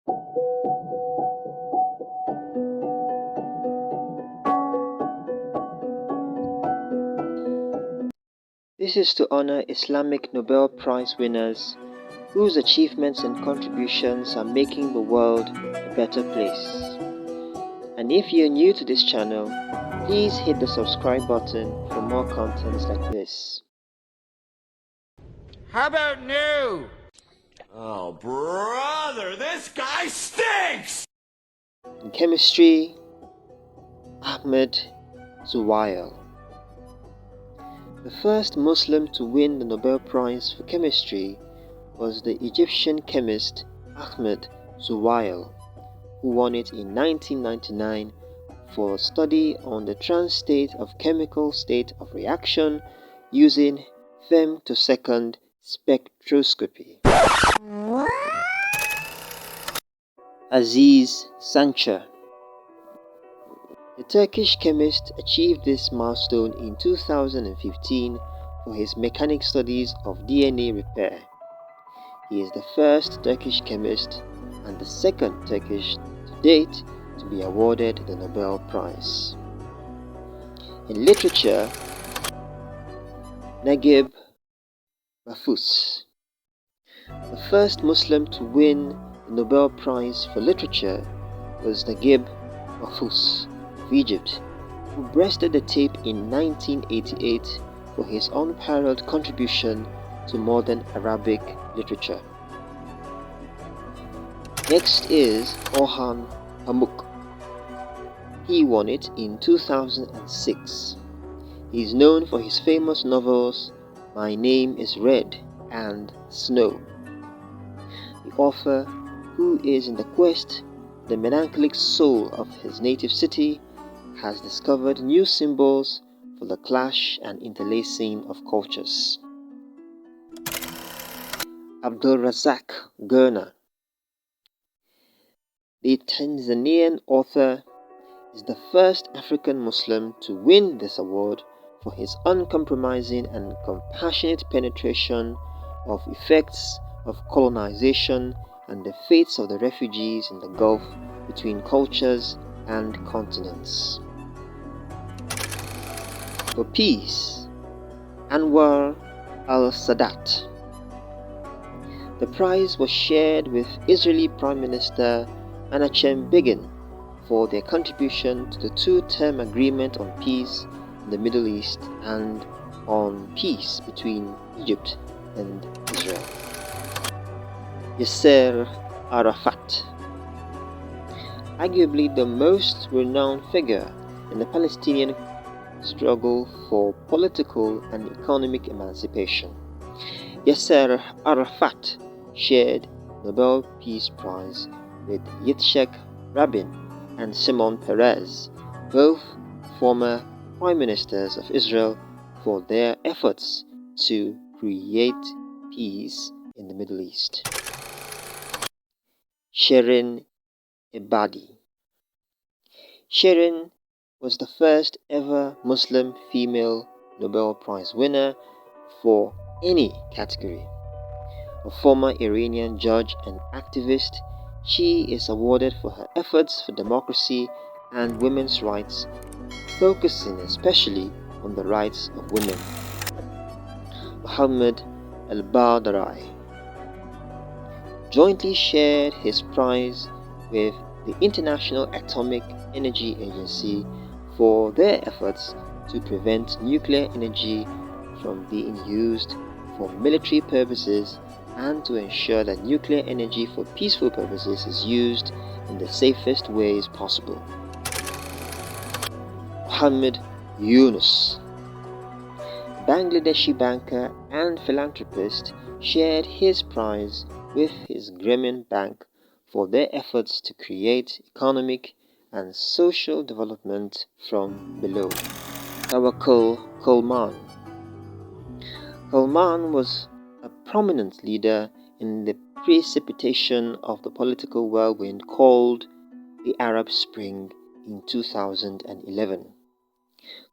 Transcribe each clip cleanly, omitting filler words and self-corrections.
This is to honor Islamic Nobel Prize winners whose achievements and contributions are making the world a better place. And if you're new to this channel, please hit the subscribe button for more contents like this. How about new? Oh, brother, this guy stinks! In chemistry, Ahmed Zuwail. The first Muslim to win the Nobel Prize for Chemistry was the Egyptian chemist Ahmed Zuwail, who won it in 1999 for a study on the trans-state of chemical state of reaction using femtosecond spectroscopy. Aziz Sancar. The Turkish chemist achieved this milestone in 2015 for his mechanic studies of DNA repair. He is the first Turkish chemist and the second Turkish to date to be awarded the Nobel Prize. In literature, Naguib Mahfouz. The first Muslim to win the Nobel Prize for Literature was Naguib Mahfouz of Egypt, who breasted the tape in 1988 for his unparalleled contribution to modern Arabic literature. Next is Orhan Pamuk. He won it in 2006. He is known for his famous novels My Name is Red and Snow. The author, who is in the quest for the melancholic soul of his native city, has discovered new symbols for the clash and interlacing of cultures. Abdulrazak Gurnah. The Tanzanian author is the first African Muslim to win this award for his uncompromising and compassionate penetration of effects of colonization and the fates of the refugees in the gulf between cultures and continents. For peace, Anwar al-Sadat. The prize was shared with Israeli Prime Minister Menachem Begin for their contribution to the two-term agreement on peace in the Middle East and on peace between Egypt and Israel. Yasser Arafat. Arguably the most renowned figure in the Palestinian struggle for political and economic emancipation, Yasser Arafat shared Nobel Peace Prize with Yitzhak Rabin and Shimon Peres, both former prime ministers of Israel, for their efforts to create peace in the Middle East. Shirin Ebadi. Shirin was the first ever Muslim female Nobel Prize winner for any category. A former Iranian judge and activist, she is awarded for her efforts for democracy and women's rights, focusing especially on the rights of women. Muhammad al-Badrai jointly shared his prize with the International Atomic Energy Agency for their efforts to prevent nuclear energy from being used for military purposes and to ensure that nuclear energy for peaceful purposes is used in the safest ways possible. Muhammad Yunus, Bangladeshi banker and philanthropist, shared his prize with his Grameen Bank for their efforts to create economic and social development from below. Tawakkul Kulman. Kulman was a prominent leader in the precipitation of the political whirlwind called the Arab Spring in 2011.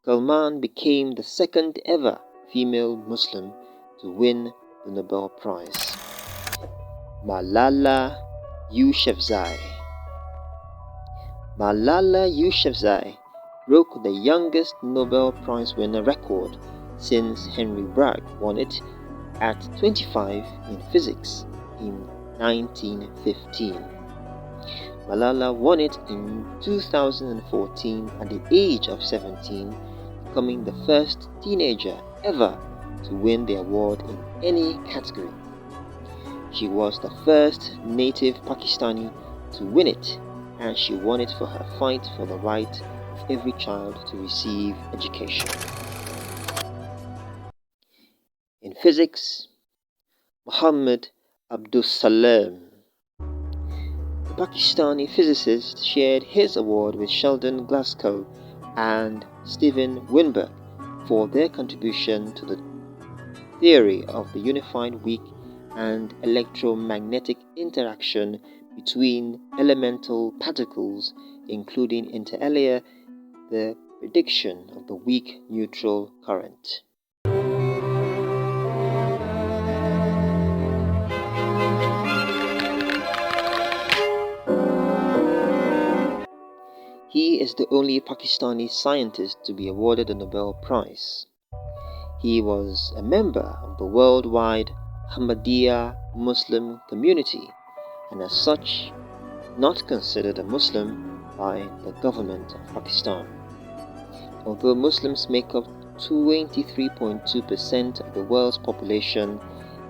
Kulman became the second ever female Muslim to win the Nobel Prize. Malala Yousafzai. Malala Yousafzai broke the youngest Nobel Prize winner record since Henry Bragg won it at 25 in physics in 1915. Malala won it in 2014 at the age of 17, becoming the first teenager ever to win the award in any category. She was the first native Pakistani to win it, and she won it for her fight for the right of every child to receive education. In physics, Muhammad Abdus Salam. The Pakistani physicist shared his award with Sheldon Glasgow and Steven Weinberg for their contribution to the theory of the unified weak and electromagnetic interaction between elemental particles, including inter alia, the prediction of the weak neutral current. He is the only Pakistani scientist to be awarded the Nobel Prize. He was a member of the worldwide Ahmadiyya Muslim community and as such not considered a Muslim by the government of Pakistan. Although Muslims make up 23.2% of the world's population,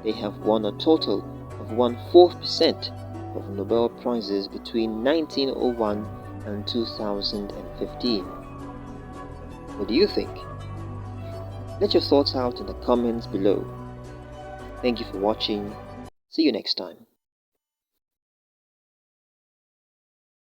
they have won a total of 1/4% of Nobel Prizes between 1901 and 2015. What do you think? Let your thoughts out in the comments below. Thank you for watching. See you next time.